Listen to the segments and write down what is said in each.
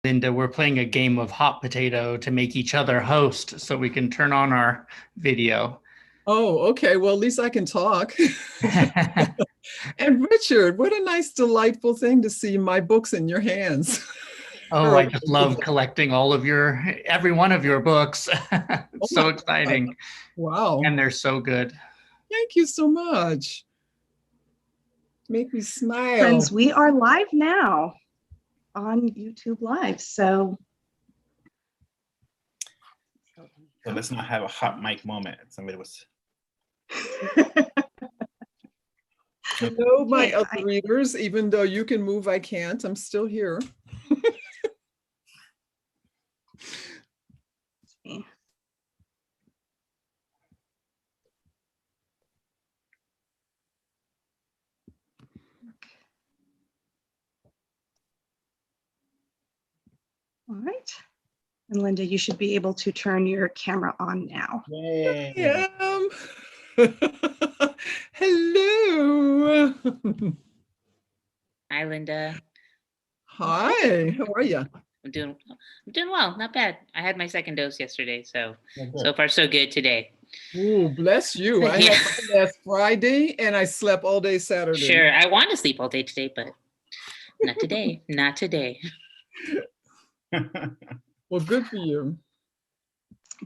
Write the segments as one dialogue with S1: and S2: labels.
S1: Linda, we're playing a game of hot potato to make each other host so we can turn on our video.
S2: Oh, okay. Well, at least I can talk. And Richard, what a nice, delightful thing to see my books in your hands.
S1: Oh, I
S2: Earlier
S1: just love
S2: today.
S1: collecting every one of your books.
S2: Oh
S1: It's
S2: my
S1: so
S2: God.
S1: exciting.
S2: Wow.
S1: And they're so good.
S2: Thank you so much. Make me
S3: Friends,
S2: smile.
S3: we are live now on YouTube Live.
S4: So let's not have a hot mic moment. Somebody was.
S2: Hello, my
S3: Okay,
S2: other readers. Even though you can move, I can't. I'm still here.
S3: all right. And Linda, you should be able to turn your camera on now.
S4: Yay.
S2: I am. Hello.
S5: Hi, Linda.
S2: Hi, how are you?
S5: I'm doing well. Not bad. I had my second dose yesterday, so
S4: Yeah, good.
S5: so far so good today.
S2: Oh, bless you. I
S5: Yeah.
S2: had mine last Friday and I slept all day Saturday.
S5: Sure, I want to sleep all day today, but not today. Not today.
S2: Well, good for you.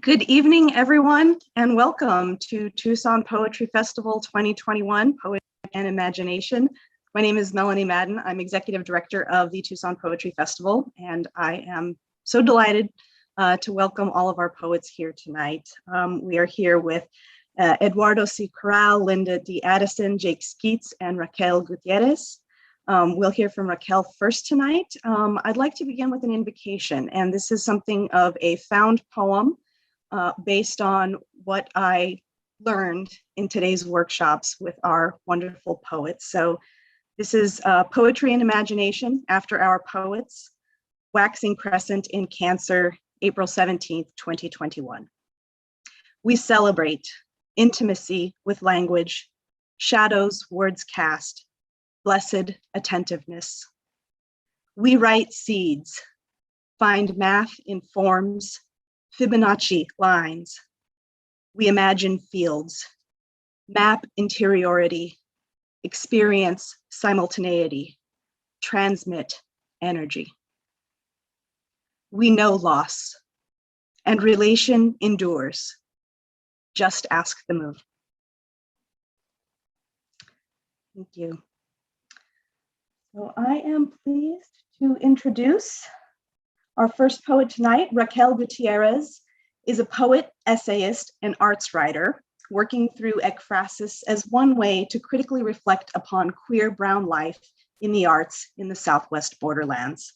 S3: Good evening, everyone, and welcome to Tucson Poetry Festival 2021, Poetry and Imagination. My name is Melanie Madden. I'm Executive Director of the Tucson Poetry Festival, and I am so delighted to welcome all of our poets here tonight. We are here with Eduardo C. Corral, Linda D. Addison, Jake Skeets, and Raquel Gutierrez. We'll hear from Raquel first tonight. I'd like to begin with an invocation, and this is something of a found poem based on what I learned in today's workshops with our wonderful poets. So this is Poetry and Imagination After Our Poets, Waxing Crescent in Cancer, April 17th, 2021. We celebrate intimacy with language, shadows, words cast, blessed attentiveness. We write seeds, find math in forms, Fibonacci lines. We imagine fields, map interiority, experience simultaneity, transmit energy. We know loss, and relation endures. Just ask the moon. Thank you. So I am pleased to introduce our first poet tonight. Raquel Gutierrez is a poet, essayist, and arts writer, working through ekphrasis as one way to critically reflect upon queer brown life in the arts in the Southwest borderlands.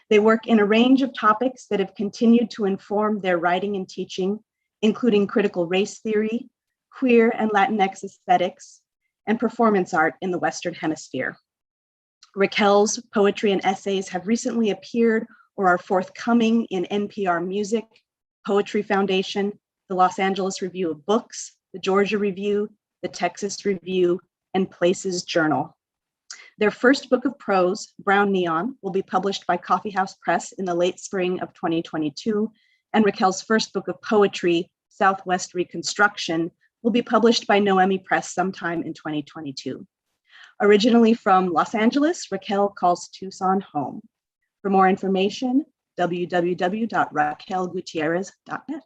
S3: They work in a range of topics that have continued to inform their writing and teaching, including critical race theory, queer and Latinx aesthetics, and performance art in the Western Hemisphere. Raquel's poetry and essays have recently appeared or are forthcoming in NPR Music, Poetry Foundation, the Los Angeles Review of Books, the Georgia Review, the Texas Review, and Places Journal. Their first book of prose, Brown Neon, will be published by Coffee House Press in the late spring of 2022, and Raquel's first book of poetry, Southwest Reconstruction, will be published by Noemi Press sometime in 2022. Originally from Los Angeles, Raquel calls Tucson home. For more information, www.raquelgutierrez.net.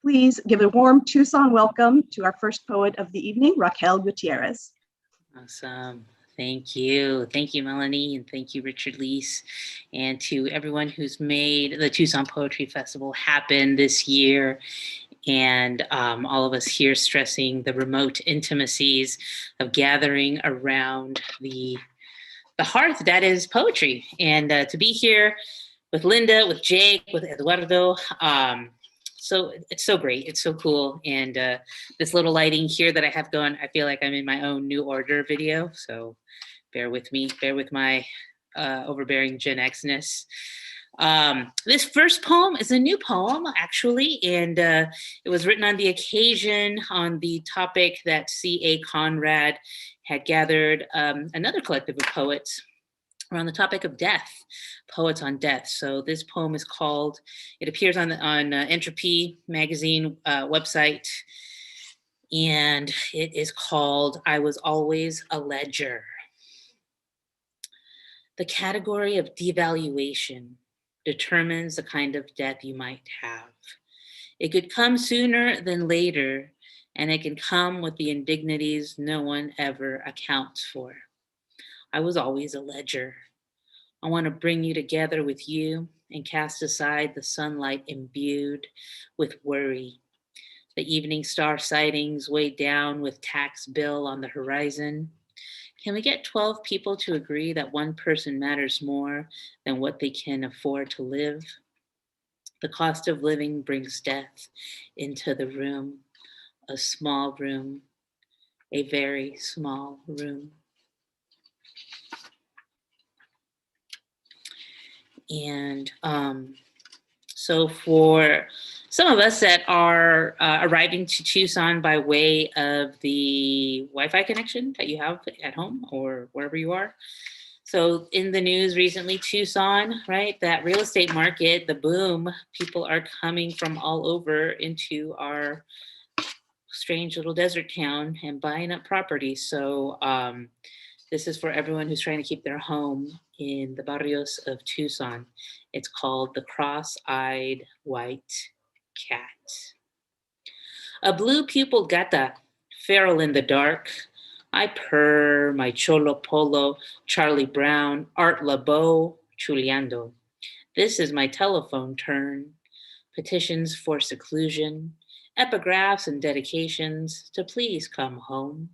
S3: Please give a warm Tucson welcome to our first poet of the evening, Raquel Gutierrez.
S5: Awesome. Thank you. Thank you, Melanie, and thank you, Richard Leese, and to everyone who's made the Tucson Poetry Festival happen this year, and all of us here stressing the remote intimacies of gathering around the hearth that is poetry. And to be here with Linda, with Jake, with Eduardo, so it's so great. It's so cool. And this little lighting here that I have going, I feel like I'm in my own New Order video. So bear with me, bear with my overbearing Gen Xness. This first poem is a new poem, actually, and it was written on the occasion on the topic that C.A. Conrad had gathered another collective of poets We're on the topic of death, poets on death. So this poem is called, it appears on Entropy magazine website, and it is called I Was Always a Ledger. The category of devaluation determines the kind of death you might have. It could come sooner than later, and it can come with the indignities no one ever accounts for. I was always a ledger. I want to bring you together with you and cast aside the sunlight imbued with worry. The evening star sightings weighed down with tax bill on the horizon. Can we get 12 people to agree that one person matters more than what they can afford to live? The cost of living brings death into the room, a small room, a very small room. And so for some of us that are arriving to Tucson by way of the Wi-Fi connection that you have at home or wherever you are. So in the news recently, Tucson, right, that real estate market, the boom, people are coming from all over into our strange little desert town and buying up property. So this is for everyone who's trying to keep their home in the barrios of Tucson. It's called the Cross-Eyed White Cat. A blue-pupiled gata, feral in the dark. I purr my Cholo Polo, Charlie Brown, Art LeBeau, chuleando. This is my telephone turn. Petitions for seclusion, epigraphs and dedications to please come home.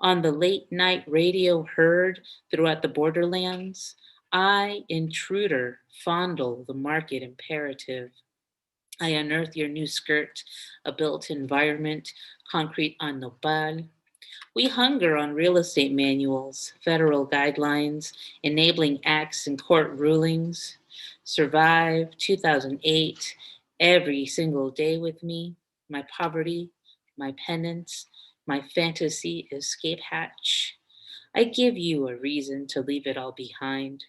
S5: On the late night radio heard throughout the borderlands, I, intruder, fondle the market imperative. I unearth your new skirt, a built environment, concrete on nopal. We hunger on real estate manuals, federal guidelines, enabling acts and court rulings. Survive 2008, every single day with me, my poverty, my penance, my fantasy escape hatch. I give you a reason to leave it all behind,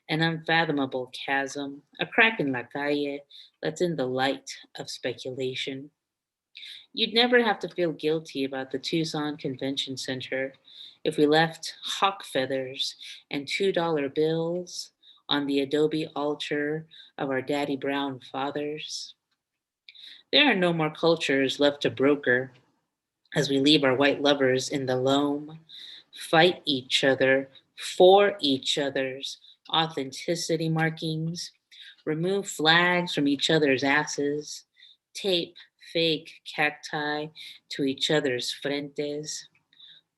S5: an unfathomable chasm, a crack in la calle that's in the light of speculation. You'd never have to feel guilty about the Tucson Convention Center if we left hawk feathers and $2 bills on the adobe altar of our Daddy Brown fathers. There are no more cultures left to broker as we leave our white lovers in the loam, fight each other for each other's authenticity markings, remove flags from each other's asses, tape fake cacti to each other's frentes,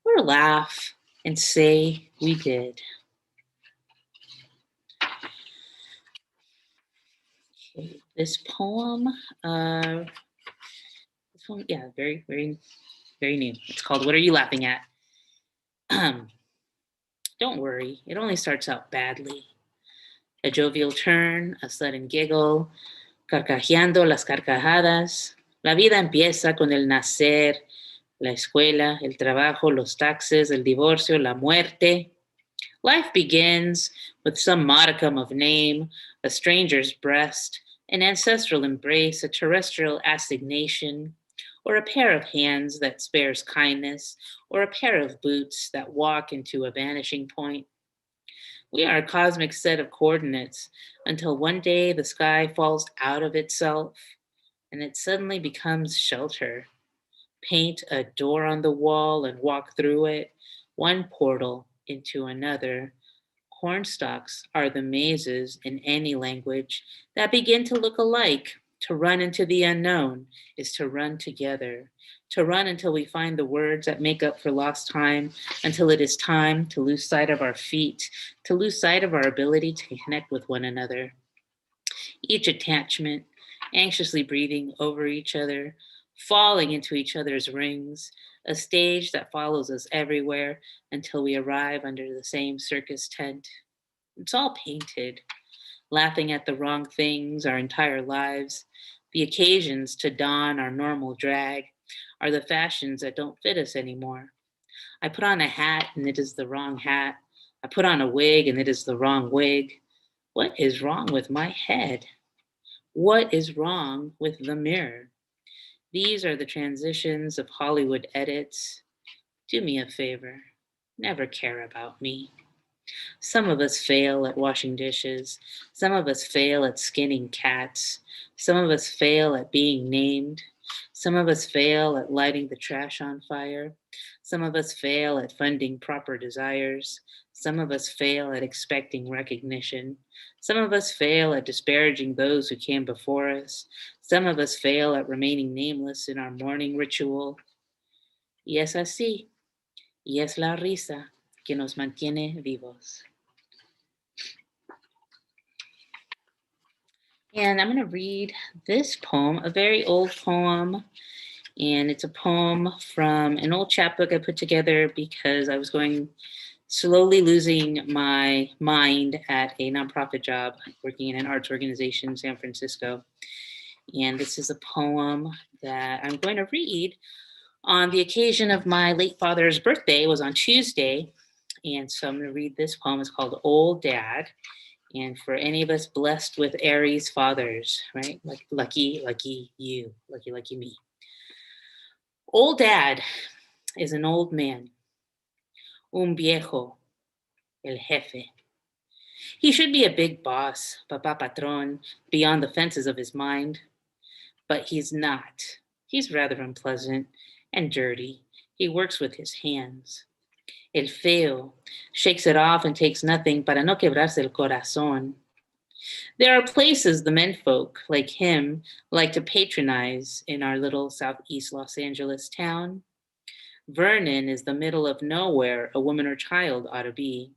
S5: or laugh and say we did. Okay, this poem, yeah, very, very, very new. It's called What Are You Laughing At? Don't worry, it only starts out badly. A jovial turn, a sudden giggle, carcajeando las carcajadas. La vida empieza con el nacer, la escuela, el trabajo, los taxes, el divorcio, la muerte. Life begins with some modicum of name, a stranger's breast, an ancestral embrace, a terrestrial assignation, or a pair of hands that spares kindness, or a pair of boots that walk into a vanishing point. We are a cosmic set of coordinates until one day the sky falls out of itself and it suddenly becomes shelter. Paint a door on the wall and walk through it, one portal into another. Cornstalks are the mazes in any language that begin to look alike. To run into the unknown is to run together, to run until we find the words that make up for lost time, until it is time to lose sight of our feet, to lose sight of our ability to connect with one another. Each attachment, anxiously breathing over each other, falling into each other's rings, a stage that follows us everywhere until we arrive under the same circus tent. It's all painted, laughing at the wrong things our entire lives. The occasions to don our normal drag are the fashions that don't fit us anymore. I put on a hat and it is the wrong hat. I put on a wig and it is the wrong wig. What is wrong with my head? What is wrong with the mirror? These are the transitions of Hollywood edits. Do me a favor. Never care about me. Some of us fail at washing dishes. Some of us fail at skinning cats. Some of us fail at being named. Some of us fail at lighting the trash on fire. Some of us fail at funding proper desires. Some of us fail at expecting recognition. Some of us fail at disparaging those who came before us. Some of us fail at remaining nameless in our morning ritual. Y es así. Y es la risa que nos mantiene vivos. And I'm going to read this poem, a very old poem. And it's a poem from an old chapbook I put together because I was going slowly losing my mind at a nonprofit job working in an arts organization in San Francisco. And this is a poem that I'm going to read on the occasion of my late father's birthday. It was on Tuesday. And so I'm going to read this poem. It's called Old Dad. And for any of us blessed with Aries fathers, right? Like lucky you, lucky me. Old Dad is an old man, un viejo, el jefe. He should be a big boss, papá patrón, beyond the fences of his mind, but he's not. He's rather unpleasant and dirty. He works with his hands. El feo shakes it off and takes nothing para no quebrarse el corazón. There are places the menfolk, like him, like to patronize in our little southeast Los Angeles town. Vernon is the middle of nowhere a woman or child ought to be.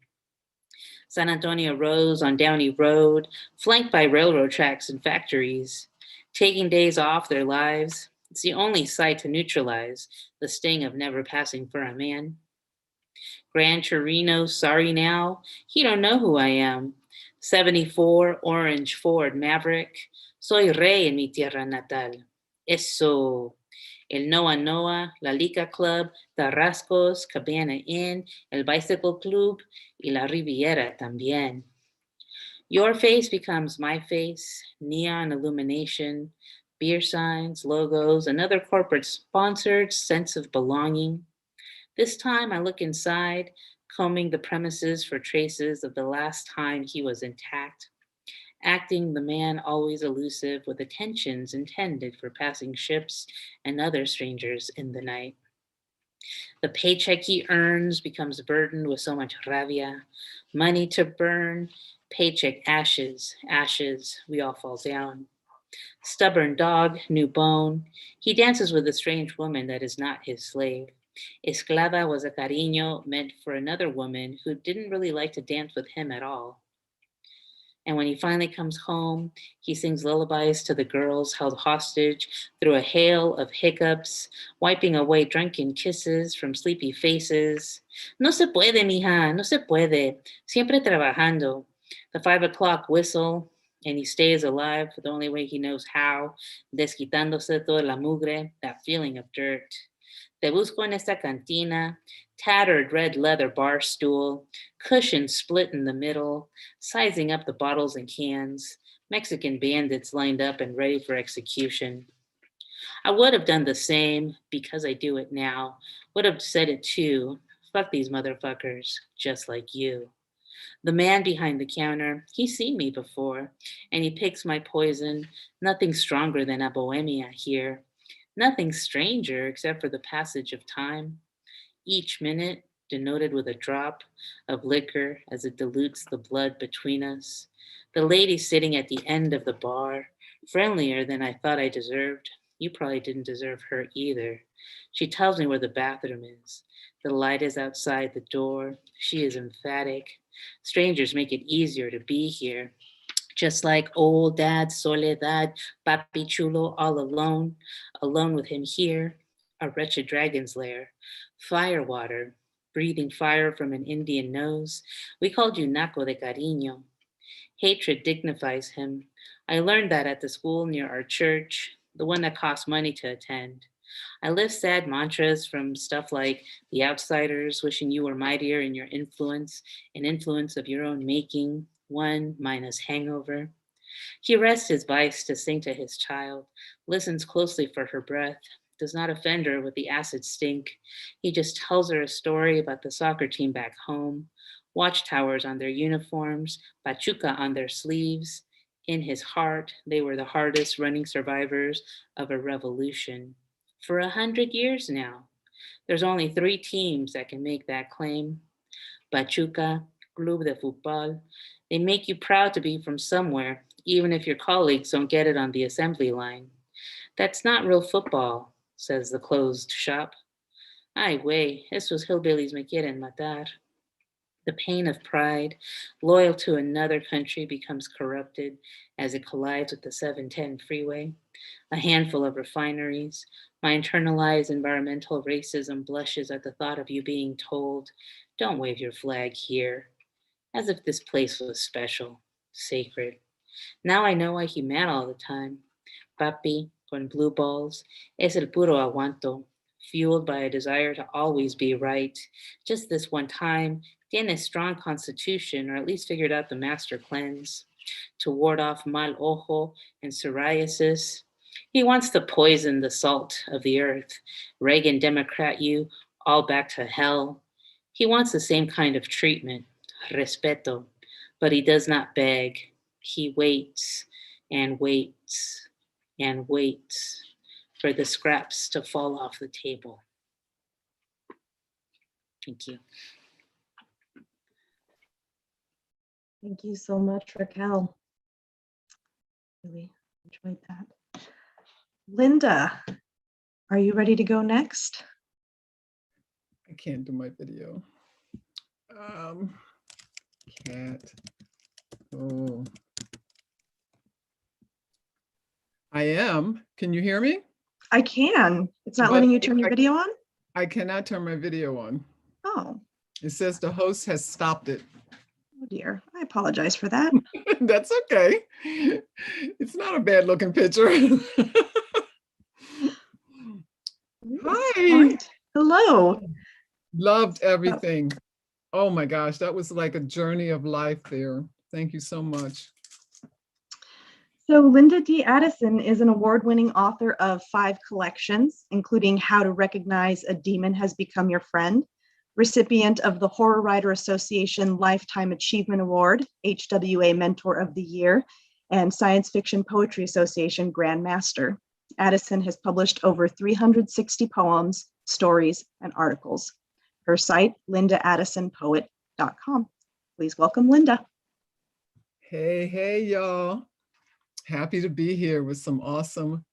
S5: San Antonio Rose on Downey Road, flanked by railroad tracks and factories, taking days off their lives. It's the only sight to neutralize the sting of never passing for a man. Gran Torino, sorry now, he don't know who I am. 74 orange Ford Maverick. Soy rey en mi tierra natal. Eso. El Noa Noa, La Lica Club, Tarrascos, Cabana Inn, El Bicycle Club, y La Riviera también. Your face becomes my face, neon illumination, beer signs, logos, another corporate sponsored sense of belonging. This time I look inside, combing the premises for traces of the last time he was intact, acting the man always elusive with attentions intended for passing ships and other strangers in the night. The paycheck he earns becomes burdened with so much rabia, money to burn, paycheck ashes, ashes, we all fall down. Stubborn dog, new bone, he dances with a strange woman that is not his slave. Esclava was a cariño meant for another woman who didn't really like to dance with him at all. And when he finally comes home, he sings lullabies to the girls held hostage through a hail of hiccups, wiping away drunken kisses from sleepy faces. No se puede, mija, no se puede. Siempre trabajando. The 5 o'clock whistle, and he stays alive the only way he knows how, desquitándose toda la mugre, that feeling of dirt. Te busco en esta cantina, tattered red leather bar stool, cushion split in the middle, sizing up the bottles and cans, Mexican bandits lined up and ready for execution. I would have done the same because I do it now, would have said it too. Fuck these motherfuckers, just like you. The man behind the counter, he's seen me before, and he picks my poison, nothing stronger than a bohemia here. Nothing stranger except for the passage of time. Each minute denoted with a drop of liquor as it dilutes the blood between us. The lady sitting at the end of the bar, friendlier than I thought I deserved. You probably didn't deserve her either. She tells me where the bathroom is. The light is outside the door. She is emphatic. Strangers make it easier to be here. Just like old dad, soledad, papi chulo, all alone, alone with him here, a wretched dragon's lair, firewater, breathing fire from an Indian nose. We called you naco de cariño. Hatred dignifies him. I learned that at the school near our church, the one that cost money to attend. I live sad mantras from stuff like the outsiders wishing you were mightier in your influence, an influence of your own making, one minus hangover. He rests his vice to sing to his child, listens closely for her breath, does not offend her with the acid stink. He just tells her a story about the soccer team back home, watchtowers on their uniforms, Pachuca on their sleeves. In his heart, they were the hardest running survivors of a revolution. For 100 years now, there's only 3 teams that can make that claim. Pachuca, Club de Fútbol. They make you proud to be from somewhere, even if your colleagues don't get it on the assembly line. That's not real football, says the closed shop. Ay, güey, esos hillbillies me quieren matar. The pain of pride, loyal to another country, becomes corrupted as it collides with the 710 freeway. A handful of refineries. My internalized environmental racism blushes at the thought of you being told, don't wave your flag here, as if this place was special, sacred. Now I know why he mad all the time. Papi, con blue balls, es el puro aguanto, fueled by a desire to always be right. Just this one time, tiene a strong constitution, or at least figured out the master cleanse to ward off mal ojo and psoriasis. He wants to poison the salt of the earth. Reagan Democrat you all back to hell. He wants the same kind of treatment, respeto, but he does not beg. He waits and waits and waits for the scraps to fall off the table. Thank you.
S3: Thank you so much, Raquel. Really enjoyed that. Linda, are you ready to go next?
S2: I can't do my video. Can't. Oh. I am. Can you hear me?
S3: I can. It's not
S2: But
S3: letting you turn your video on?
S2: I cannot turn my video on.
S3: Oh,
S2: It says the host has stopped it.
S3: oh dear. I apologize for that.
S2: That's okay. It's not a bad looking picture.
S3: All
S2: Hi.
S3: right. Hello.
S2: Loved everything. Oh my gosh, that was like a journey of life there. Thank you so much.
S3: So Linda D. Addison is an award-winning author of 5 collections, including How to Recognize a Demon Has Become Your Friend, recipient of the Horror Writer Association Lifetime Achievement Award, HWA Mentor of the Year, and Science Fiction Poetry Association Grand Master. Addison has published over 360 poems, stories, and articles. Her site, lindaaddisonpoet.com. Please welcome Linda.
S2: Hey, y'all. Happy to be here with some awesome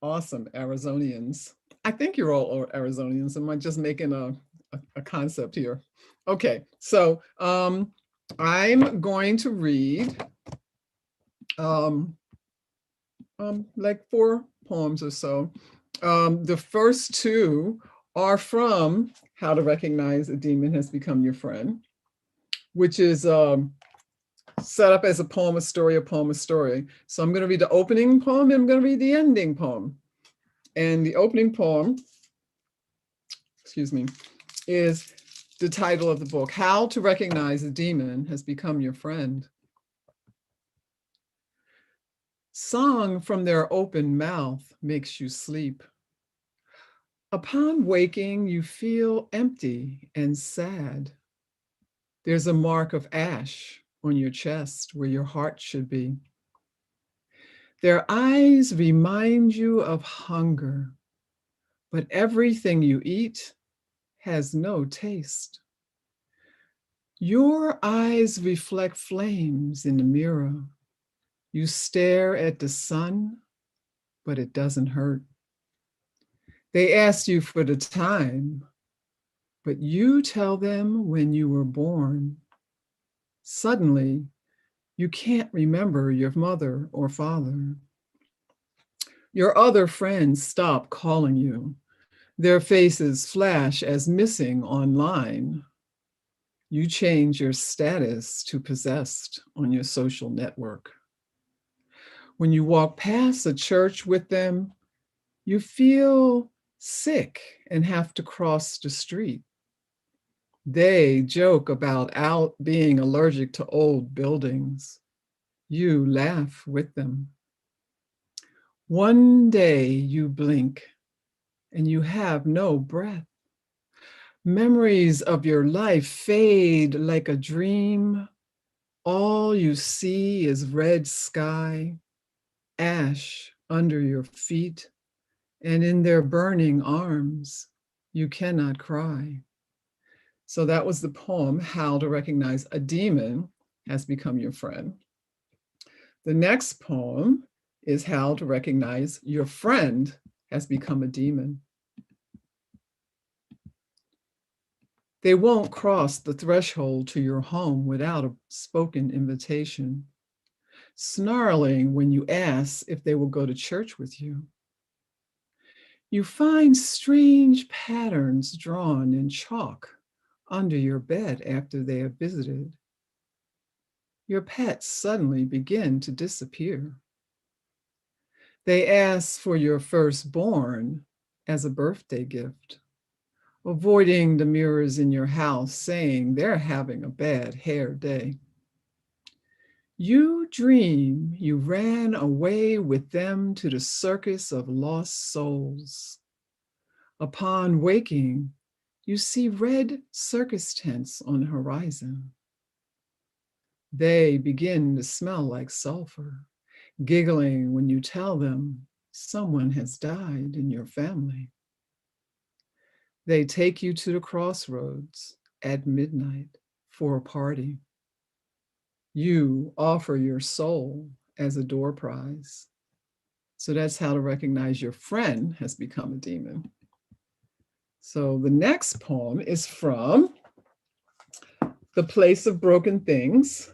S2: Arizonians. I think you're all Arizonians. Am I just making a concept here? Okay, so I'm going to read like 4 poems or so. The first 2 are from How to Recognize a Demon Has Become Your Friend, which is set up as a poem, a story, a poem, a story. So I'm going to read the opening poem and I'm going to read the ending poem. And the opening poem, excuse me, is the title of the book, How to Recognize a Demon Has Become Your Friend. Song from their open mouth makes you sleep. Upon waking, you feel empty and sad. There's a mark of ash on your chest where your heart should be. Their eyes remind you of hunger, but everything you eat has no taste. Your eyes reflect flames in the mirror. You stare at the sun, but it doesn't hurt. They ask you for the time, but you tell them when you were born. Suddenly, you can't remember your mother or father. Your other friends stop calling you. Their faces flash as missing online. You change your status to possessed on your social network. When you walk past a church with them, You feel sick and have to cross the street. They joke about out being allergic to old buildings. You laugh with them. One day you blink and you have no breath. Memories of your life fade like a dream. All you see is red sky, ash under your feet, and in their burning arms, you cannot cry. So that was the poem, How to Recognize a Demon Has Become Your Friend. The next poem is How to Recognize Your Friend Has Become a Demon. They won't cross the threshold to your home without a spoken invitation, snarling when you ask if they will go to church with you. You find strange patterns drawn in chalk under your bed after they have visited. Your pets suddenly begin to disappear. They ask for your firstborn as a birthday gift, avoiding the mirrors in your house, saying they're having a bad hair day. You dream you ran away with them to the circus of lost souls. Upon waking, you see red circus tents on the horizon. They begin to smell like sulfur, giggling when you tell them someone has died in your family. They take you to the crossroads at midnight for a party. You offer your soul as a door prize. So that's how to recognize your friend has become a demon. So the next poem is from The Place of Broken Things,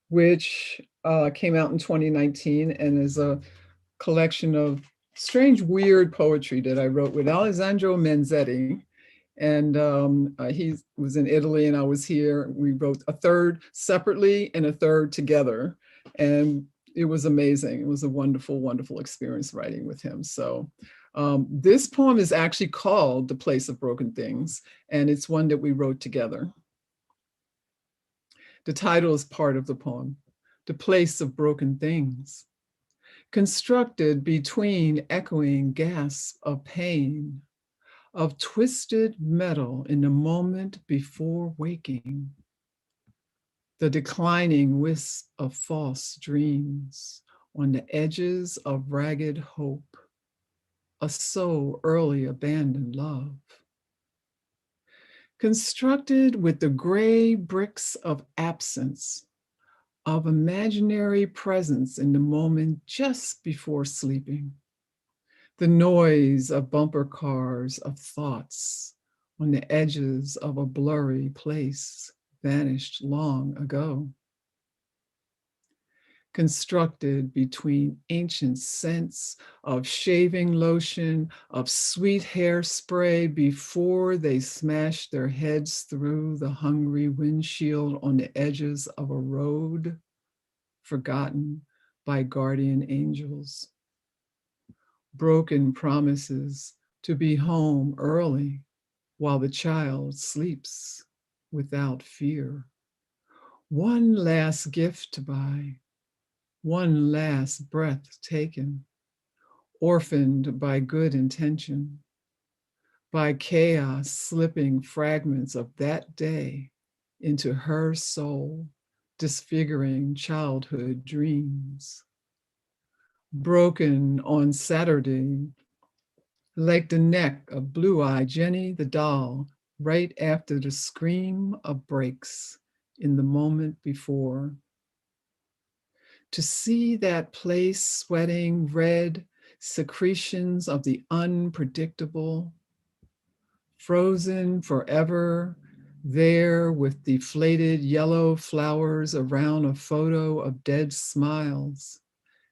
S2: which came out in 2019 and is a collection of strange, weird poetry that I wrote with Alessandro Manzetti. And he was in Italy and I was here. We wrote a third separately and a third together. And it was amazing. It was a wonderful, wonderful experience writing with him. So this poem is actually called The Place of Broken Things, and it's one that we wrote together. The title is part of the poem, The Place of Broken Things, constructed between echoing gasps of pain, of twisted metal in the moment before waking, the declining wisp of false dreams on the edges of ragged hope, a so early abandoned love. Constructed with the gray bricks of absence, of imaginary presence in the moment just before sleeping, the noise of bumper cars of thoughts on the edges of a blurry place vanished long ago. Constructed between ancient scents of shaving lotion, of sweet hairspray before they smashed their heads through the hungry windshield on the edges of a road forgotten by guardian angels. Broken promises to be home early while the child sleeps without fear. One last gift to buy, one last breath taken, orphaned by good intention, by chaos slipping fragments of that day into her soul, disfiguring childhood dreams. Broken on Saturday, like the neck of Blue-Eyed Jenny the doll, right after the scream of brakes in the moment before. To see that place sweating red secretions of the unpredictable, frozen forever there with deflated yellow flowers around a photo of dead smiles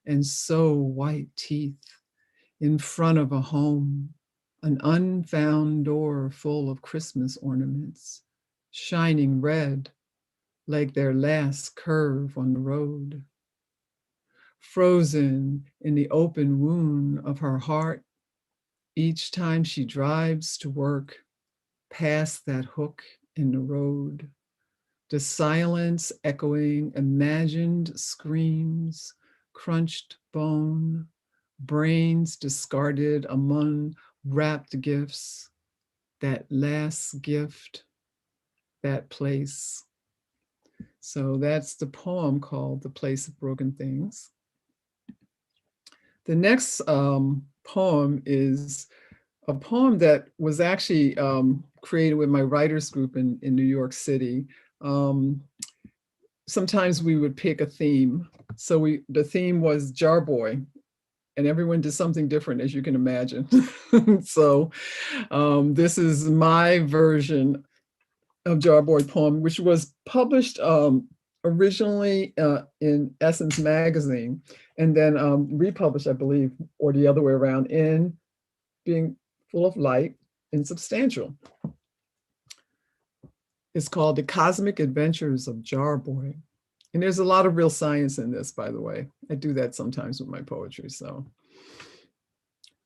S2: and so white teeth in front of a home, an unfound door full of Christmas ornaments, shining red like their last curve on the road. Frozen in the open wound of her heart each time she drives to work, past that hook in the road, the silence echoing imagined screams, crunched bone, brains discarded among wrapped gifts, that last gift, that place. So that's the poem called The Place of Broken Things. The next poem is a poem that was actually created with my writers group in New York City. Sometimes we would pick a theme. So the theme was Jar Boy, and everyone did something different, as you can imagine. So this is my version of Jar Boy poem, which was published originally in Essence magazine, and then republished, I believe, or the other way around, in Being Full of Light and Substantial. It's called The Cosmic Adventures of Jar Boy. And there's a lot of real science in this, by the way. I do that sometimes with my poetry, so.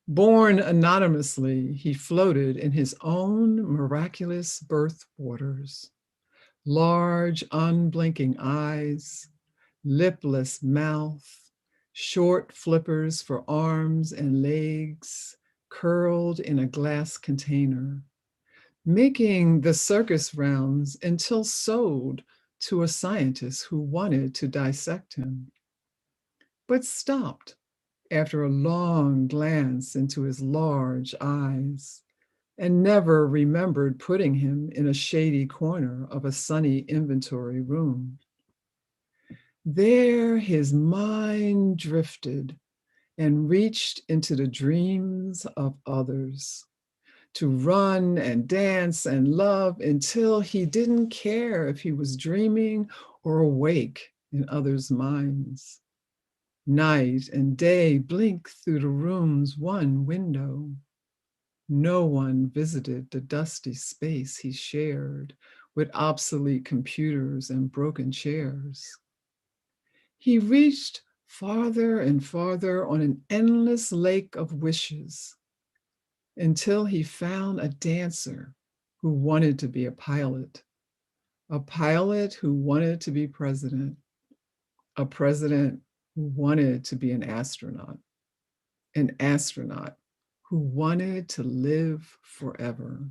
S2: Born anonymously, he floated in his own miraculous birth waters. Large, unblinking eyes, lipless mouth, short flippers for arms and legs, curled in a glass container, making the circus rounds until sold to a scientist who wanted to dissect him, but stopped after a long glance into his large eyes and never remembered putting him in a shady corner of a sunny inventory room. There his mind drifted and reached into the dreams of others, to run and dance and love until he didn't care if he was dreaming or awake in others' minds. Night and day blinked through the room's one window. No one visited the dusty space he shared with obsolete computers and broken chairs. He reached farther and farther on an endless lake of wishes until he found a dancer who wanted to be a pilot who wanted to be president, a president who wanted to be an astronaut who wanted to live forever.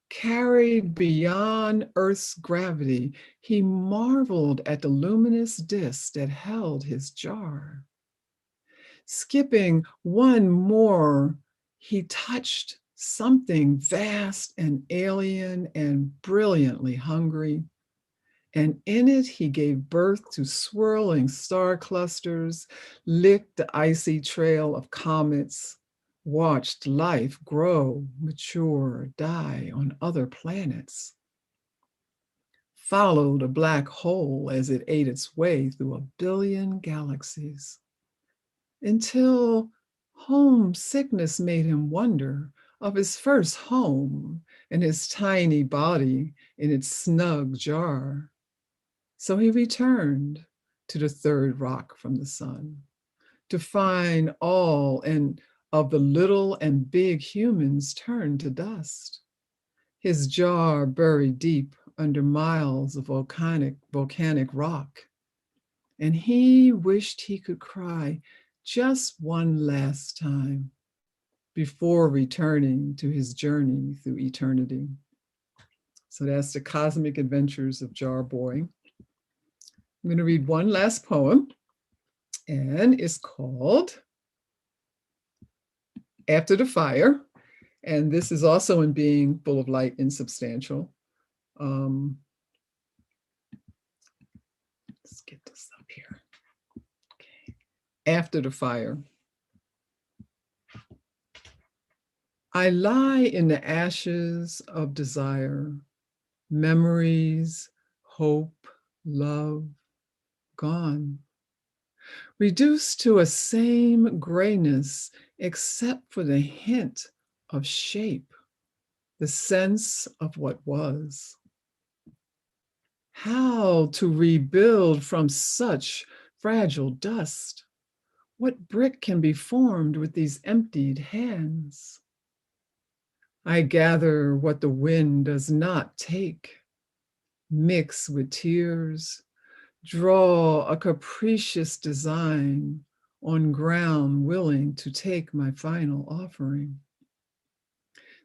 S2: Carried beyond Earth's gravity, he marveled at the luminous disk that held his jar. Skipping one more, he touched something vast and alien and brilliantly hungry. And in it, he gave birth to swirling star clusters, licked the icy trail of comets, watched life grow, mature, die on other planets, followed a black hole as it ate its way through a billion galaxies, until homesickness made him wonder of his first home and his tiny body in its snug jar. So he returned to the third rock from the sun to find all and of the little and big humans turned to dust. His jar buried deep under miles of volcanic rock. And he wished he could cry just one last time before returning to his journey through eternity. So that's The Cosmic Adventures of Jar Boy. I'm going to read one last poem, and it's called After the Fire. And this is also in Being Full of Light and Substantial. Let's get this up here. Okay. After the Fire. I lie in the ashes of desire, memories, hope, love, gone, reduced to a same grayness except for the hint of shape, the sense of what was. How to rebuild from such fragile dust? What brick can be formed with these emptied hands? I gather what the wind does not take, mix with tears, draw a capricious design on ground willing to take my final offering.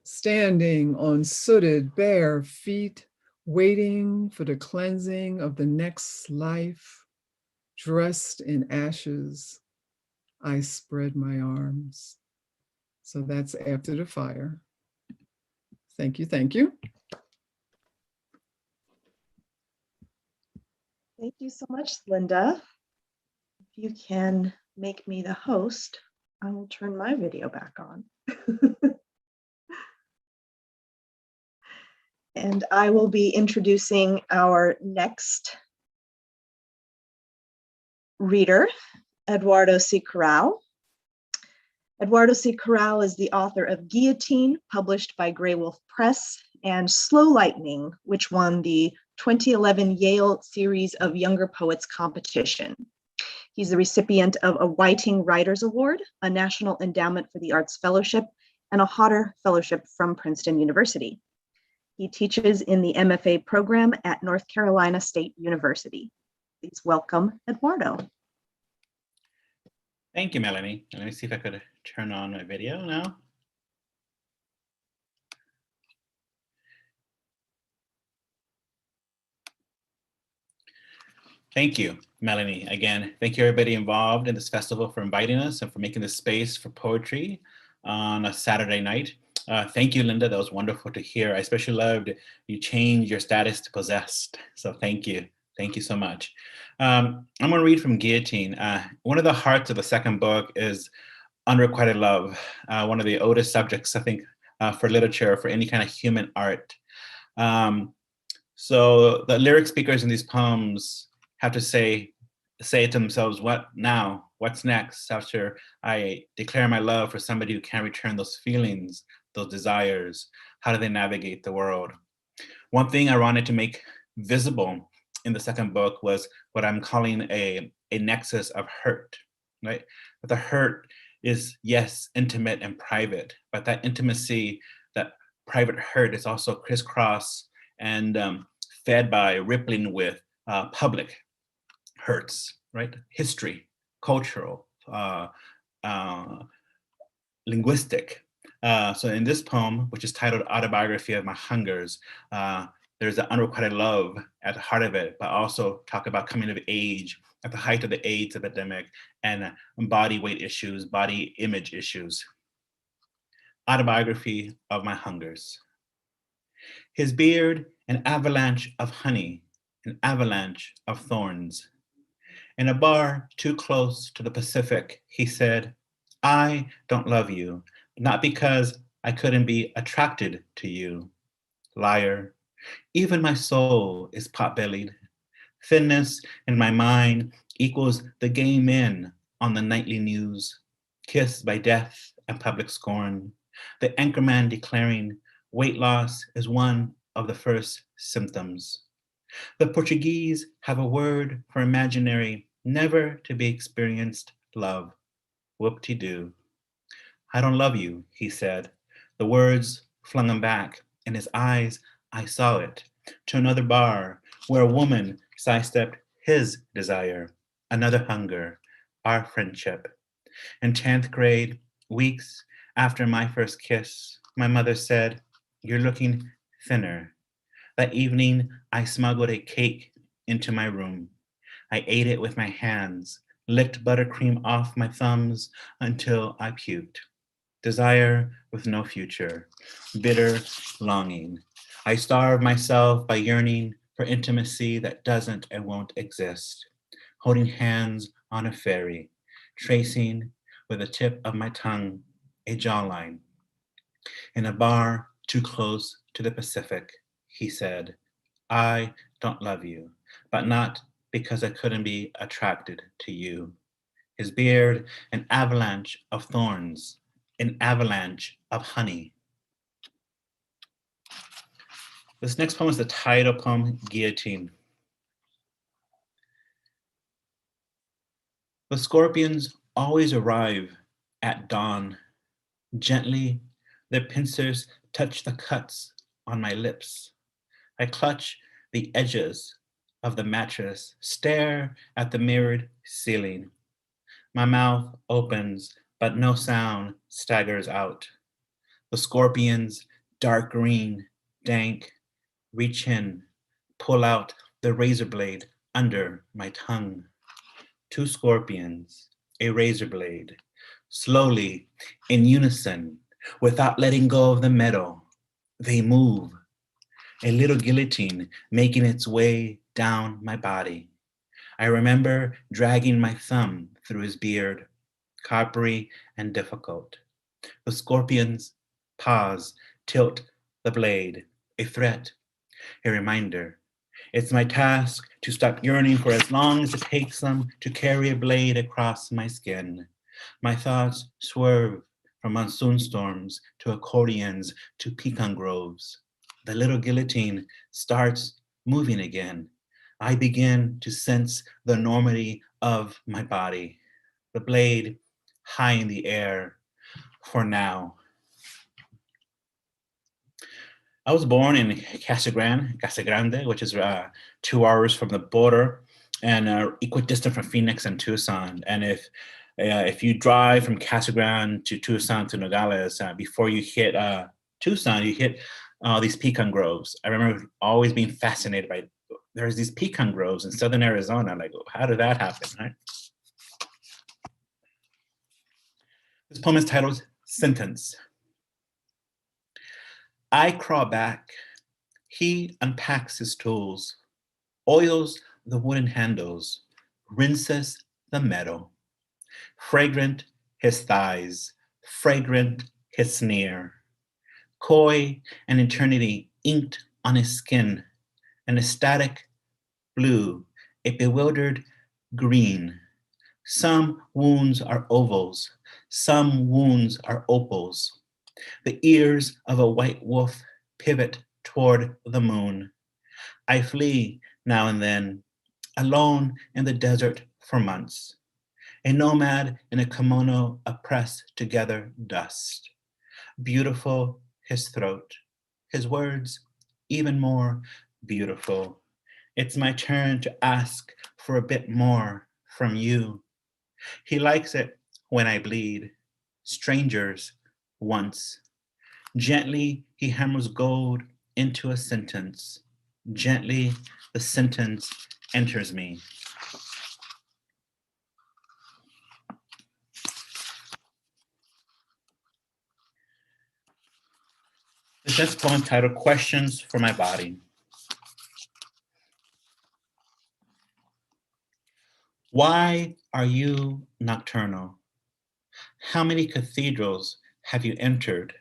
S2: Standing on sooted bare feet, waiting for the cleansing of the next life, dressed in ashes, I spread my arms. So that's After the Fire. Thank you, thank you.
S3: Thank you so much, Linda. If you can make me the host, I will turn my video back on. And I will be introducing our next reader, Eduardo C. Corral. Eduardo C. Corral is the author of Guillotine, published by Grey Wolf Press, and Slow Lightning, which won the 2011 Yale Series of Younger Poets competition. He's the recipient of a Whiting Writers Award, a National Endowment for the Arts Fellowship, and a Hodder Fellowship from Princeton University. He teaches in the MFA program at North Carolina State University. Please welcome Eduardo.
S4: Thank you, Melanie. Let me see if I could turn on my video now. Thank you, Melanie. Again, thank you everybody involved in this festival for inviting us and for making this space for poetry on a Saturday night. Thank you, Linda. That was wonderful to hear. I especially loved you changed your status to possessed. So thank you. Thank you so much. I'm going to read from Guillotine. One of the hearts of the second book is unrequited love, one of the oldest subjects, I think, for literature, for any kind of human art. So the lyric speakers in these poems have to say to themselves, what now? What's next after I declare my love for somebody who can't return those feelings, those desires? How do they navigate the world? One thing I wanted to make visible in the second book was what I'm calling a nexus of hurt, right? But the hurt is, yes, intimate and private, but that intimacy, that private hurt is also crisscross and fed by, rippling with public hurts, right? History, cultural, linguistic. So in this poem, which is titled Autobiography of My Hungers, there's an unrequited love at the heart of it, but also talk about coming of age at the height of the AIDS epidemic and body weight issues, body image issues. Autobiography of My Hungers. His beard, an avalanche of honey, an avalanche of thorns. In a bar too close to the Pacific, he said, I don't love you, not because I couldn't be attracted to you. Liar. Even my soul is pot-bellied. Thinness in my mind equals the gay men on the nightly news, kissed by death and public scorn. The anchorman declaring weight loss is one of the first symptoms. The Portuguese have a word for imaginary, never to be experienced love. Whoop-de-doo. I don't love you, he said. The words flung him back. In his eyes, I saw it. To another bar where a woman sidestepped his desire. Another hunger, our friendship. In 10th grade, weeks after my first kiss, my mother said, you're looking thinner. That evening, I smuggled a cake into my room. I ate it with my hands, licked buttercream off my thumbs until I puked. Desire with no future, bitter longing. I starve myself by yearning for intimacy that doesn't and won't exist. Holding hands on a ferry, tracing with the tip of my tongue a jawline. In a bar too close to the Pacific, he said, I don't love you, but not because I couldn't be attracted to you. His beard, an avalanche of thorns, an avalanche of honey. This next poem is the title poem, Guillotine. The scorpions always arrive at dawn. Gently, their pincers touch the cuts on my lips. I clutch the edges of the mattress, stare at the mirrored ceiling. My mouth opens, but no sound staggers out. The scorpions, dark green, dank, reach in, pull out the razor blade under my tongue. Two scorpions, a razor blade, slowly, in unison, without letting go of the metal, they move, a little guillotine making its way down my body. I remember dragging my thumb through his beard, coppery and difficult. The scorpions pause, tilt the blade, a threat, a reminder. It's my task to stop yearning for as long as it takes them to carry a blade across my skin. My thoughts swerve from monsoon storms to accordions to pecan groves. The little guillotine starts moving again. I begin to sense the enormity of my body. The blade high in the air for now. I was born in Casa Grande, which is 2 hours from the border and equidistant from Phoenix and Tucson. And if you drive from Casa Grande to Tucson to Nogales, before you hit Tucson, you hit these pecan groves. I remember always being fascinated by, there's these pecan groves in southern Arizona. Like, how did that happen, right? This poem is titled Sentence. I crawl back. He unpacks his tools, oils the wooden handles, rinses the metal. Fragrant his thighs, fragrant his sneer. Coy and eternity inked on his skin, an ecstatic blue, a bewildered green. Some wounds are ovals, some wounds are opals. The ears of a white wolf pivot toward the moon. I flee now and then, alone in the desert for months. A nomad in a kimono oppressed to gather dust. Beautiful his throat, his words even more beautiful. It's my turn to ask for a bit more from you. He likes it when I bleed. Strangers once. Gently, he hammers gold into a sentence. Gently, the sentence enters me. This next poem titled Questions for My Body. Why are you nocturnal? How many cathedrals have you entered?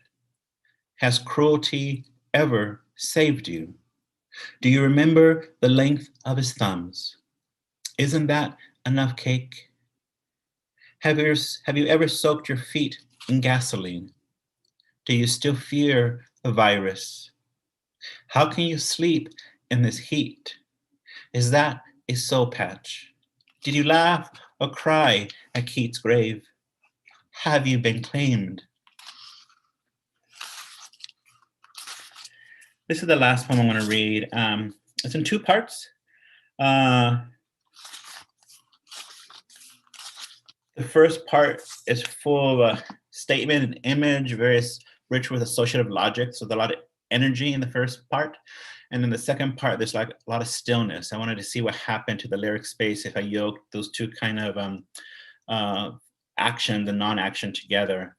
S4: Has cruelty ever saved you? Do you remember the length of his thumbs? Isn't that enough cake? Have you ever soaked your feet in gasoline? Do you still fear the virus? How can you sleep in this heat? Is that a soul patch? Did you laugh or cry at Keats' grave? Have you been claimed? This is the last poem I'm going to read. It's in two parts. The first part is full of a statement and image, various rich with associative logic. So there's a lot of energy in the first part. And then the second part, there's like a lot of stillness. I wanted to see what happened to the lyric space if I yoked those two kind of action, the non-action together.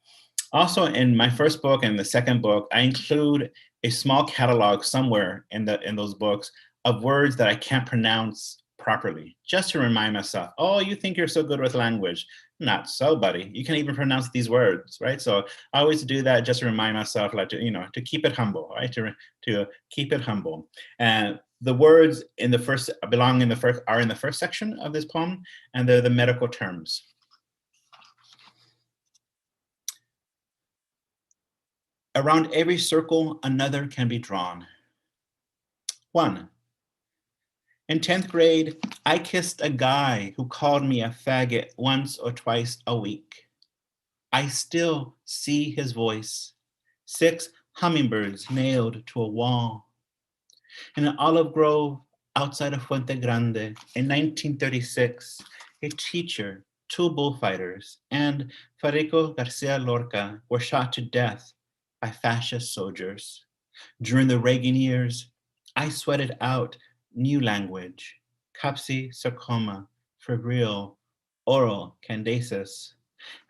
S4: Also, in my first book and the second book, I include a small catalog somewhere in those books of words that I can't pronounce properly, just to remind myself, oh, you think you're so good with language. Not so, buddy. You can't even pronounce these words, right? So I always do that just to remind myself, like, to keep it humble, right? To keep it humble. And the words in the first are in the first section of this poem, and they're the medical terms. Around every circle, another can be drawn. 1. In 10th grade, I kissed a guy who called me a faggot once or twice a week. I still see his voice, 6 hummingbirds nailed to a wall. In an olive grove outside of Fuente Grande in 1936, a teacher, 2 bullfighters, and Federico Garcia Lorca were shot to death by fascist soldiers. During the Reagan years, I sweated out new language, capsi sarcoma, febrile, oral candaces.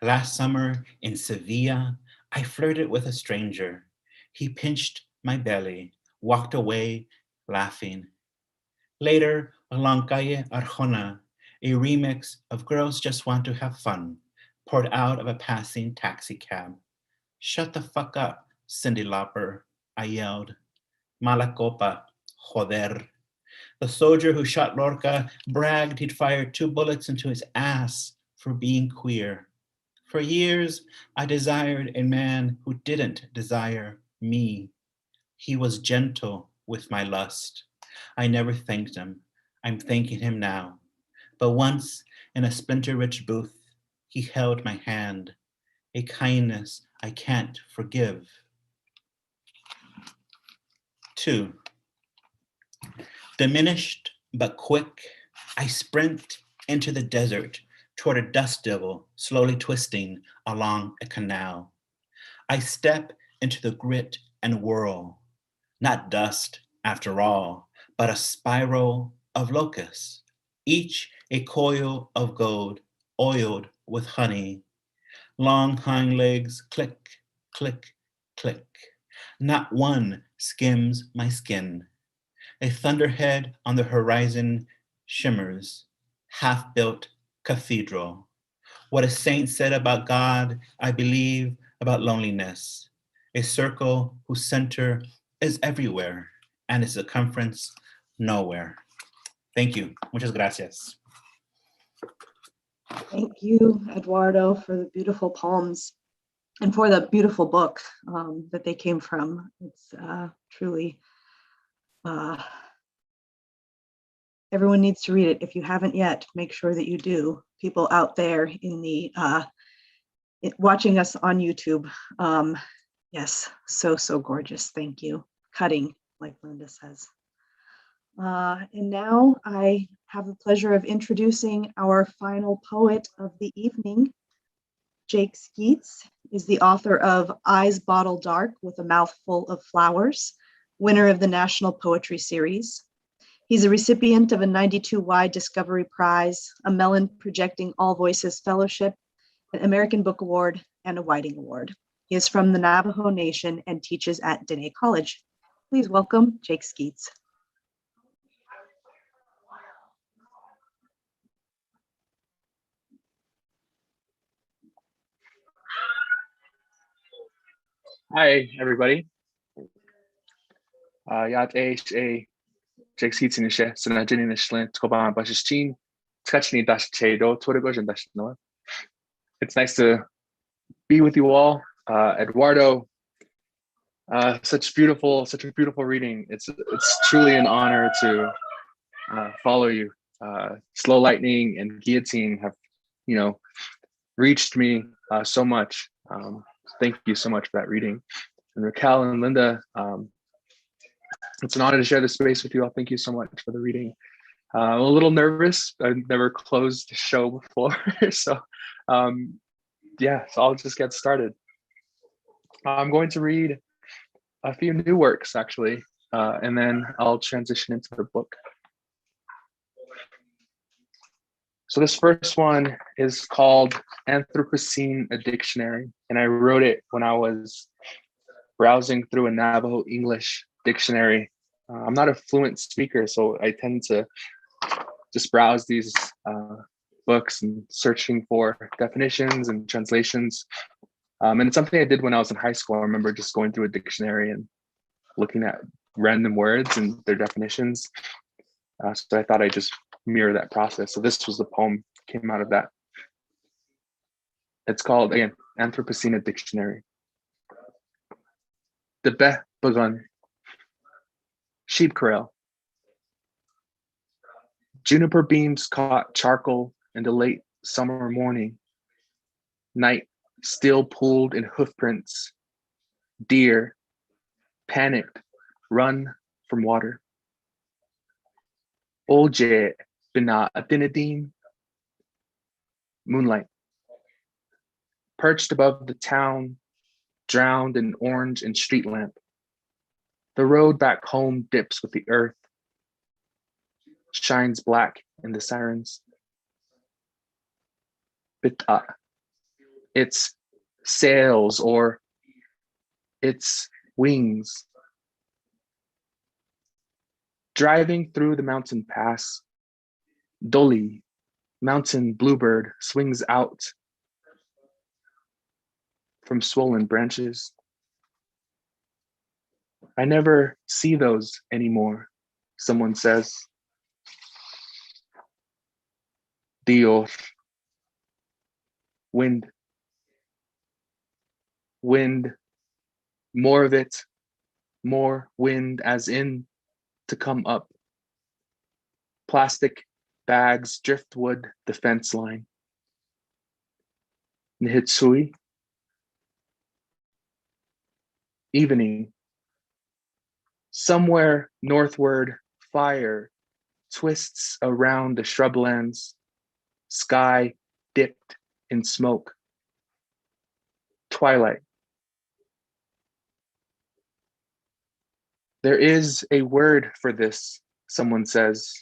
S4: Last summer in Sevilla, I flirted with a stranger. He pinched my belly, walked away laughing. Later, along Calle Arjona, a remix of Girls Just Want to Have Fun poured out of a passing taxi cab. Shut the fuck up, Cyndi Lauper, I yelled. Mala copa, joder. The soldier who shot Lorca bragged he'd fired 2 bullets into his ass for being queer. For years, I desired a man who didn't desire me. He was gentle with my lust. I never thanked him. I'm thanking him now. But once, in a splinter-rich booth, he held my hand, a kindness I can't forgive. 2. Diminished but quick, I sprint into the desert toward a dust devil slowly twisting along a canal. I step into the grit and whirl, not dust after all, but a spiral of locusts, each a coil of gold oiled with honey. Long hind legs click, click, click. Not one skims my skin. A thunderhead on the horizon shimmers, half-built cathedral. What a saint said about God, I believe about loneliness. A circle whose center is everywhere and its circumference nowhere. Thank you. Muchas gracias.
S3: Thank you, Eduardo, for the beautiful poems and for the beautiful book that they came from. It's truly, everyone needs to read it. If you haven't yet, make sure that you do. People out there in the watching us on YouTube. Yes, so gorgeous. Thank you. Cutting, like Linda says. And now I have the pleasure of introducing our final poet of the evening. Jake Skeets is the author of Eyes Bottle Dark with a Mouthful of Flowers, winner of the National Poetry Series. He's a recipient of a 92Y Discovery Prize, a Mellon Projecting All Voices Fellowship, an American Book Award, and a Whiting Award. He is from the Navajo Nation and teaches at Dene College. Please welcome Jake Skeets.
S6: Hi, everybody. Yat a Jake Seats in the She, Senajin in the Schlin, Toban Bashastin, Skachni Dash Chedo, Torigoj and Dash Noah. It's nice to be with you all. Eduardo, such a beautiful reading. It's truly an honor to follow you. Slow Lightning and Guillotine have, reached me so much. Thank you so much for that reading. And Raquel and Linda, it's an honor to share this space with you all. Thank you so much for the reading. I'm a little nervous. I've never closed a show before. So I'll just get started. I'm going to read a few new works, actually, and then I'll transition into the book. So this first one is called Anthropocene, a Dictionary, and I wrote it when I was browsing through a Navajo English dictionary. I'm not a fluent speaker, so I tend to just browse these books and searching for definitions and translations. And it's something I did when I was in high school. I remember just going through a dictionary and looking at random words and their definitions. So I thought I'd just mirror that process. So this was the poem came out of that. It's called, again, Anthropocene, a Dictionary. The Beh Bagun, sheep corral. Juniper beams caught charcoal in the late summer morning. Night still pooled in hoofprints. Deer, panicked, run from water. Olje bina adinadim. Moonlight. Perched above the town, drowned in orange and street lamp. The road back home dips with the earth, shines black in the sirens. Bita. Its sails or its wings. Driving through the mountain pass, Doli, mountain bluebird, swings out from swollen branches. I never see those anymore, someone says. Dios. Wind. Wind. More of it. More wind as in to come up. Plastic bags, driftwood, the fence line. Nihitsui. Evening. Somewhere northward, fire twists around the shrublands, sky dipped in smoke. Twilight. There is a word for this, someone says.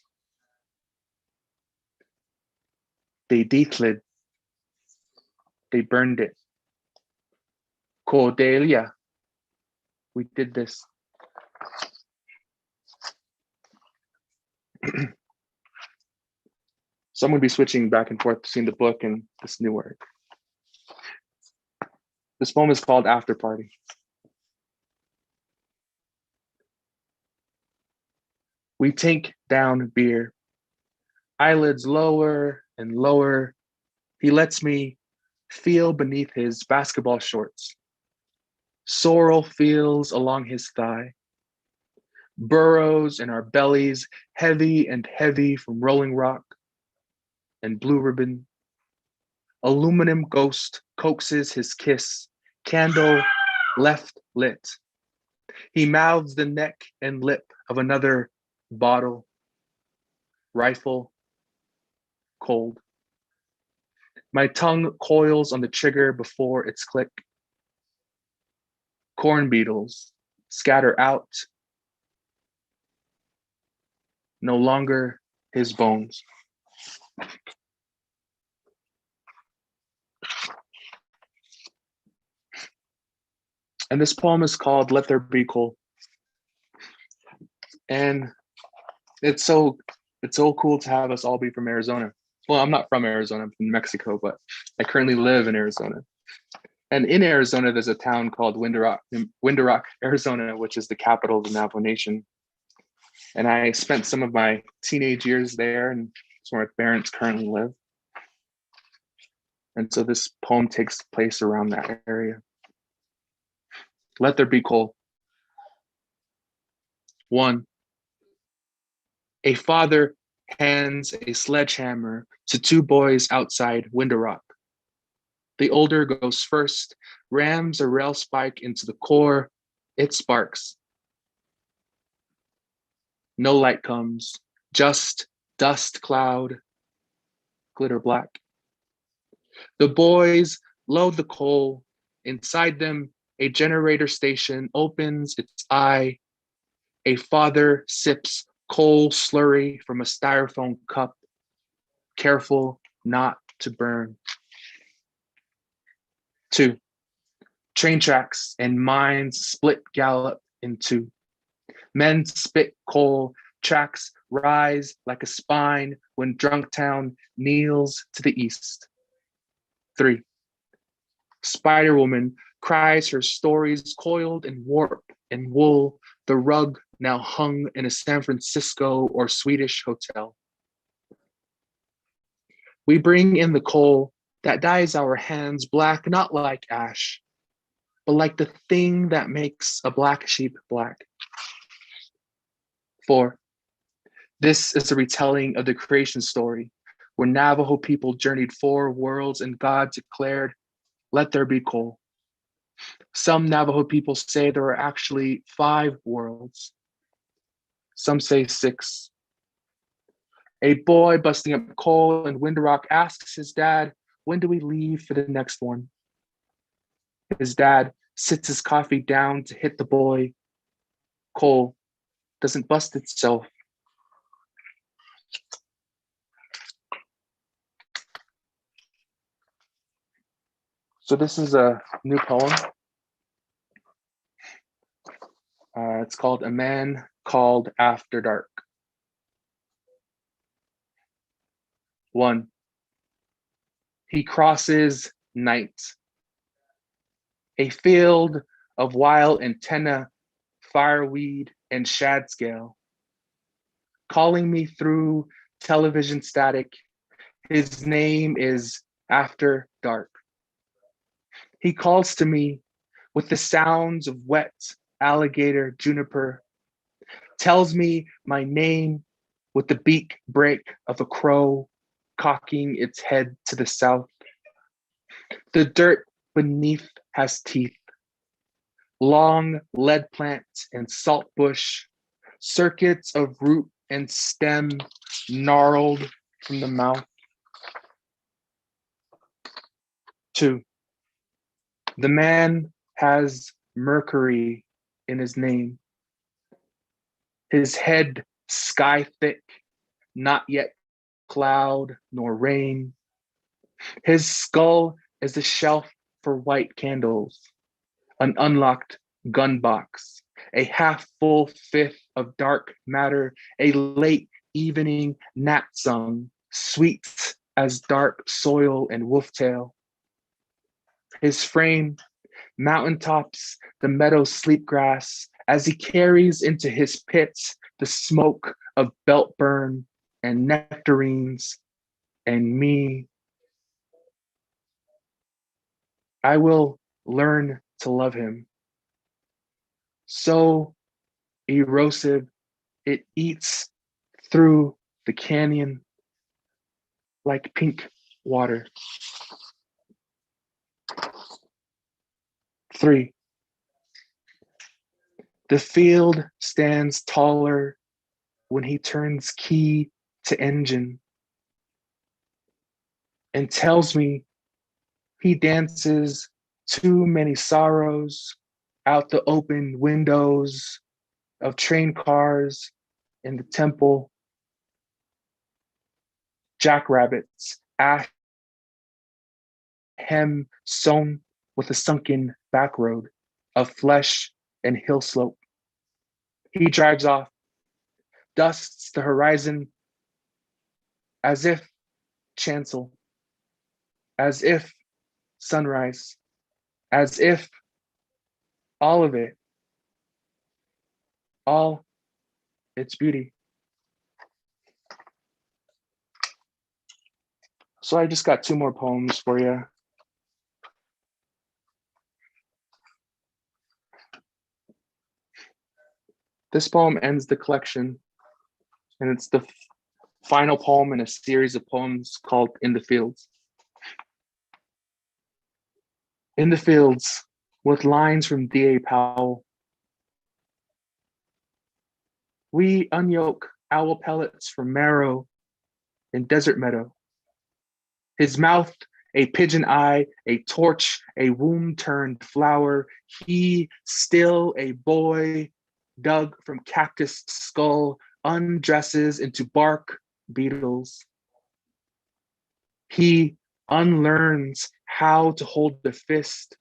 S6: They declid. They burned it. Cordelia. We did this. So I'm going to be switching back and forth between the book and this new work. This poem is called After Party. We take down beer, eyelids lower and lower. He lets me feel beneath his basketball shorts. Sorrel feels along his thigh. Burrows in our bellies, heavy and heavy from rolling rock and blue ribbon. Aluminum ghost coaxes his kiss, candle left lit. He mouths the neck and lip of another bottle, rifle, cold. My tongue coils on the trigger before its click. Corn beetles scatter out, no longer his bones. And this poem is called Let There Be Coal. And it's so cool to have us all be from Arizona. Well, I'm not from Arizona, I'm from Mexico, but I currently live in Arizona. And in Arizona, there's a town called Window Rock, Arizona, which is the capital of the Navajo Nation. And I spent some of my teenage years there, and it's where my parents currently live. And so this poem takes place around that area. Let there be coal. 1. A father hands a sledgehammer to 2 boys outside Window Rock. The older goes first, rams a rail spike into the core. It sparks. No light comes, just dust cloud, glitter black. The boys load the coal. Inside them, a generator station opens its eye. A father sips coal slurry from a styrofoam cup, careful not to burn. 2. Train tracks and mines split gallop in 2. Men spit coal, tracks rise like a spine when Drunktown kneels to the east. 3. Spider Woman cries her stories coiled in warp and wool, the rug now hung in a San Francisco or Swedish hotel. We bring in the coal that dyes our hands black, not like ash, but like the thing that makes a black sheep black. 4. This is a retelling of the creation story, where Navajo people journeyed 4 worlds and God declared, "Let there be coal." Some Navajo people say there are actually 5 worlds. Some say 6. A boy busting up coal in Wind Rock asks his dad, "When do we leave for the next one?" His dad sits his coffee down to hit the boy. Coal doesn't bust itself. So this is a new poem. It's called A Man Called After Dark. 1. He crosses night. A field of wild antenna, fireweed, and shadscale. Calling me through television static. His name is After Dark. He calls to me with the sounds of wet alligator juniper, tells me my name with the beak break of a crow cocking its head to the south. The dirt beneath has teeth, long lead plant and salt bush, circuits of root and stem gnarled from the mouth. 2. The man has mercury in his name. His head sky thick, not yet cloud nor rain. His skull is a shelf for white candles, an unlocked gun box, a half full fifth of dark matter, a late evening gnat song, sweet as dark soil and wolftail. His frame, mountaintops, the meadow sleepgrass, as he carries into his pits the smoke of belt burn and nectarines and me. I will learn to love him. So erosive, it eats through the canyon like pink water. 3. The field stands taller when he turns key to engine and tells me he dances too many sorrows out the open windows of train cars in the temple. Jackrabbits, ash hem sown with a sunken back road of flesh and hill slope. He drives off, dusts the horizon as if chancel, as if sunrise, as if all of it, all its beauty. So I just got 2 more poems for you. This poem ends the collection, and it's the final poem in a series of poems called In the Fields. In the fields, with lines from D.A. Powell, we unyoke owl pellets from marrow in desert meadow. His mouth, a pigeon eye, a torch, a womb-turned flower. He, still a boy, dug from cactus skull, undresses into bark beetles. He unlearns how to hold the fist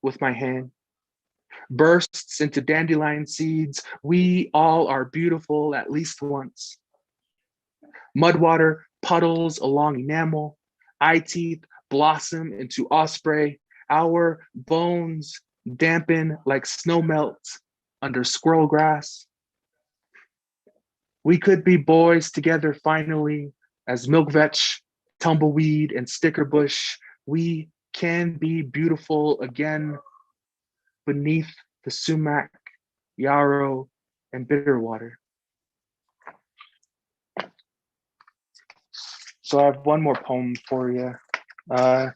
S6: with my hand, bursts into dandelion seeds. We all are beautiful at least once. Mudwater puddles along enamel, eye teeth blossom into osprey. Our bones dampen like snow melt under squirrel grass. We could be boys together finally, as milkvetch, tumbleweed, and stickerbush. We can be beautiful again beneath the sumac, yarrow, and bitterwater. So I have one more poem for you.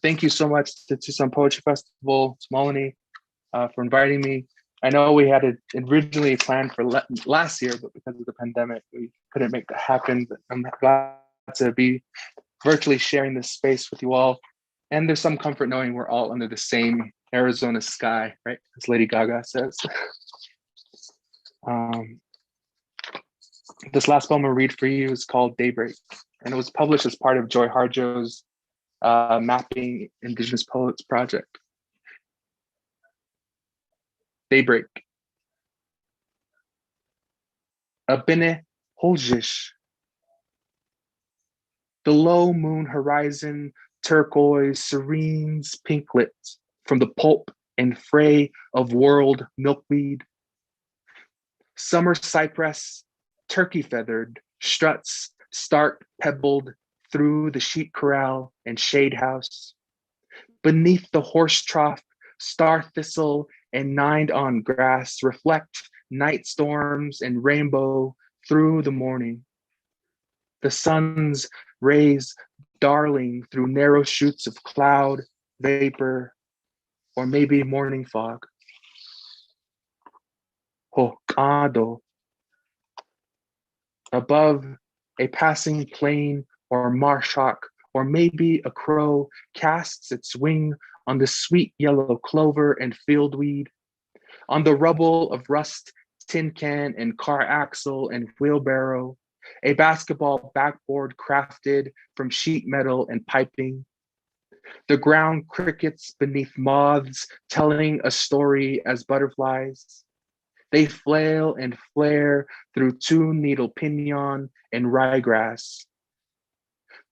S6: Thank you so much to Tucson Poetry Festival, to Melanie, for inviting me. I know we had it originally planned for last year, but because of the pandemic, we couldn't make that happen. But I'm glad to be virtually sharing this space with you all. And there's some comfort knowing we're all under the same Arizona sky, right? As Lady Gaga says. This last poem I'll read for you is called Daybreak, and it was published as part of Joy Harjo's Mapping Indigenous Poets project. Daybreak. Abine Holjish. The low moon horizon, turquoise, serenes, pinklit from the pulp and fray of world milkweed. Summer cypress, turkey feathered, struts stark pebbled through the sheep corral and shade house. Beneath the horse trough, star thistle and nined-on grass reflect night storms and rainbow through the morning. The sun's rays darling through narrow shoots of cloud, vapor, or maybe morning fog. Hokkaido. Above a passing plane or marsh hawk, or maybe a crow casts its wing on the sweet yellow clover and fieldweed, on the rubble of rust, tin can and car axle and wheelbarrow, a basketball backboard crafted from sheet metal and piping, the ground crickets beneath moths telling a story as butterflies. They flail and flare through two-needle pinon and ryegrass.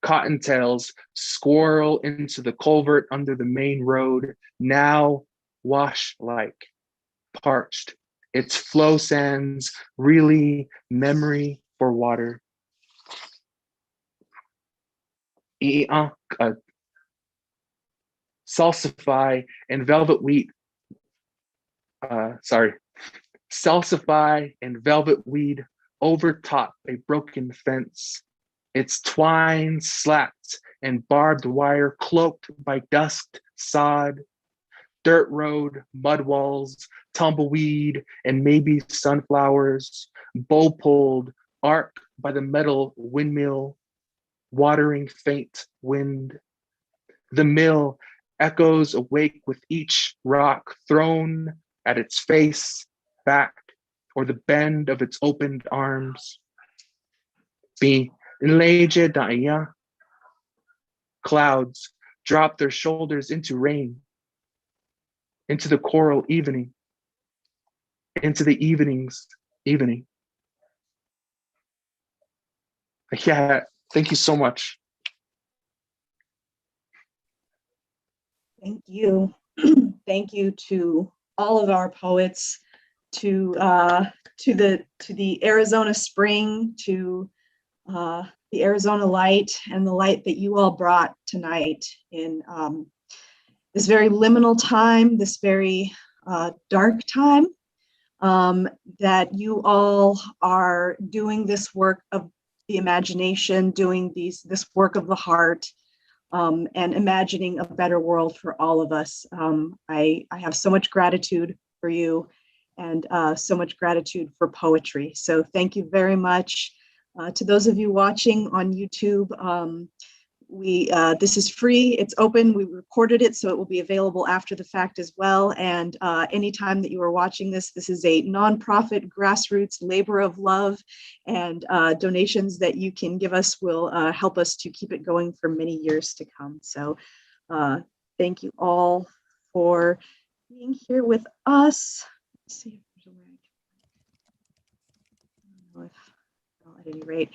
S6: Cottontails squirrel into the culvert under the main road, now wash-like, parched. Its flow sands really memory for water. Salsify and velvet wheat. Salsify and velvet weed overtop a broken fence. Its twine slapped and barbed wire cloaked by dust, sod, dirt road, mud walls, tumbleweed, and maybe sunflowers, bow pulled, arc by the metal windmill, watering faint wind. The mill echoes awake with each rock thrown at its face, back, or the bend of its opened arms. Clouds drop their shoulders into rain, into the choral evening, into the evening. Yeah, thank you so much.
S3: Thank you. Thank you to all of our poets, to the Arizona spring, to the Arizona light, and the light that you all brought tonight in this very liminal time, this very dark time, that you all are doing this work of the imagination, doing this work of the heart, and imagining a better world for all of us. I have so much gratitude for you, and so much gratitude for poetry. So thank you very much. To those of you watching on YouTube, this is free, it's open, we recorded it, so it will be available after the fact as well. And anytime that you are watching this, this is a nonprofit grassroots labor of love, and donations that you can give us will help us to keep it going for many years to come. So thank you all for being here with us. Let's see if there's a way. I don't know if, well, at any rate,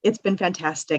S3: it's been fantastic.